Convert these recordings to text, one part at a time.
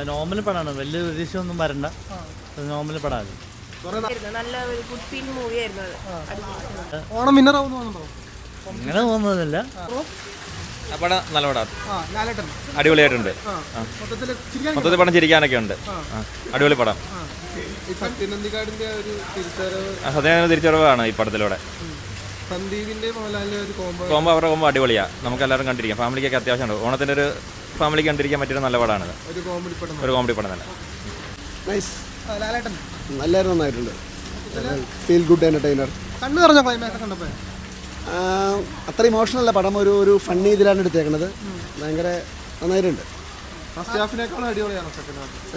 Normal പടമാണ്, വലിയ പ്രതീക്ഷയൊന്നും വരണ്ട. നോർമൽ പടമാണ്. നല്ല ഒരു ഗുഡ് ഫീൽ മൂവി ആയിരുന്നു അത്. ഓണം വിന്നർ ആവുന്നുണ്ടോ? അങ്ങനെ തോന്നുന്നില്ല. പടം നല്ല പടം, അടിപൊളിയായിട്ടുണ്ട്. മൊത്തത്തിൽ പടം ചിരിക്കാനൊക്കെ ഉണ്ട്. അടിപൊളി പടം. സത്യനന്ദിക്കാടിന്റെ തിരിച്ചറിവാണ് ഈ പടത്തിലൂടെ. കോമ്പോ അവരുടെ കോമ്പോ അടിപൊളിയാണ്. നമുക്ക് എല്ലാവരും കണ്ടിരിക്കാം. ഫാമിലിക്കൊക്കെ അത്യാവശ്യമുണ്ട്. ഓണത്തിൻ്റെ ഒരു ഫാമിലിക്ക് കണ്ടിരിക്കാൻ പറ്റിയൊരു നല്ല പടമാണിത്. ഒരു കോമഡി പടം തന്നെ. നല്ലായിരുന്നു, നന്നായിട്ടുണ്ട്. Feel good entertainer. കണ്ണു പറഞ്ഞ ക്ലൈമാക്സ് കണ്ടപ്പോൾ അത്ര ഇമോഷണൽ അല്ല പടം, ഒരു ഫണ്ണി ഇതിലാണ് എടുത്തേക്കണത്. ഭയങ്കര നന്നായിട്ടുണ്ട്.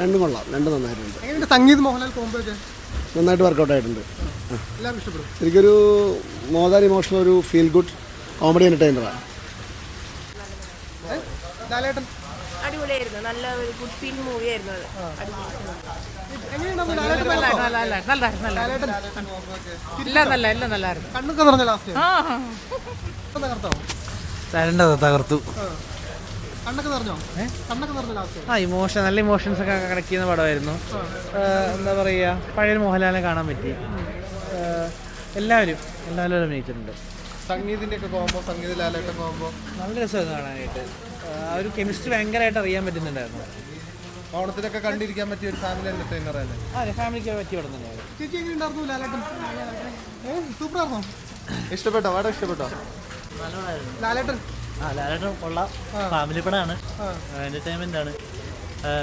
രണ്ടും കൊള്ളാം, രണ്ടും നന്നായിട്ടുണ്ട്. സംഗീത് മോഹൻലാൽ കോമ്പോ നന്നായിട്ട് വർക്കൗട്ട് ആയിട്ടുണ്ട്. ശരിക്കൊരു മോദാൻ ഇമോഷണൽ, ഒരു ഫീൽ ഗുഡ് കോമഡി എൻ്റർടൈനറാണ്. അടിപൊളിയായിരുന്നു. നല്ല ഒരു ഗുഡ് ഫീൽ മൂവി ആയിരുന്നു അത്. തകർത്തു. ഇമോഷൻ, നല്ല ഇമോഷൻസ് ഒക്കെ കണക്ട് ചെയ്യുന്ന പടമായിരുന്നു. എന്താ പറയുക, പഴയ മോഹൻലാലിനെ കാണാൻ പറ്റി. എല്ലാവരും അഭിനയിച്ചിട്ടുണ്ട്. സംഗീതിന്റെ ഒക്കെ കോമ്പോ, സംഗീത ലാലേട്ടൻ കോമ്പോ നല്ല രസമായിരുന്നു കാണാനായിട്ട്. ആ ഒരു കെമിസ്ട്രി ഭയങ്കരമായിട്ട് അറിയാൻ പറ്റുന്നുണ്ടായിരുന്നു. ഓണത്തിനൊക്കെ കണ്ടിരിക്കാൻ പറ്റിയ ഒരു ഫാമിലി എന്റർടൈനർ ആണ്. അതെ, ഫാമിലിക്ക് പറ്റിയ പടം തന്നെയായിരുന്നു. ചേച്ചി എങ്ങനെയുണ്ടായിരുന്നു ലാലേട്ടൻ? സൂപ്പറായിരുന്നോ? ഇഷ്ടപ്പെട്ടോ? വളരെ ഇഷ്ടപ്പെട്ടോ ലാലേട്ടൻ? ലാലേട്ടൻ കൊള്ളാം. ഫാമിലി പടമാണ്, എന്റർടൈൻമെന്റ് ആണ്.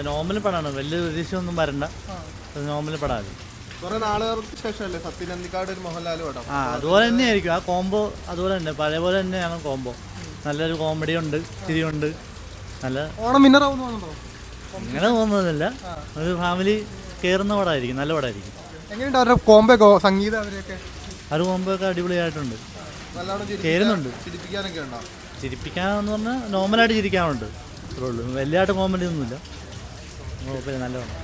നോർമൽ പടമാണ്, വലിയ പ്രതീക്ഷയൊന്നും വരണ്ട. നോർമൽ പടമാണ്. കുറെ നാളുകൾക്ക് ശേഷമല്ലേ സത്യനന്ദിക്കാട് ഒരു മോഹൻലാൽ പടം? അതുപോലെ തന്നെയായിരിക്കും ആ കോംബോ. അതുപോലെ തന്നെ പഴയ പോലെ തന്നെയാണ് കോംബോ. നല്ലൊരു കോമഡി ഉണ്ട്, ചിരിയുണ്ട്. നല്ല ഓണം വിന്നർ ആവുന്നുണ്ടോ? അങ്ങനെ തോന്നുന്നില്ല. ഒരു ഫാമിലി കയറുന്ന പടമായിരിക്കും, നല്ല പടമായിരിക്കും. എങ്ങനെയുണ്ട് അവരുടെ കോംബോ, സംഗീതം അവരെയൊക്കെ? ഒരു കോംബോ ഒക്കെ അടിപൊളിയായിട്ടുണ്ട്, കയറുന്നുണ്ട്. ചിരിപ്പിക്കാന്ന് പറഞ്ഞാൽ നോർമലായിട്ട് ചിരിക്കാറുണ്ട്. അത്രേ ഉള്ളൂ, വലിയതായിട്ട് കോമഡി ഒന്നുമില്ല. നല്ല പടം.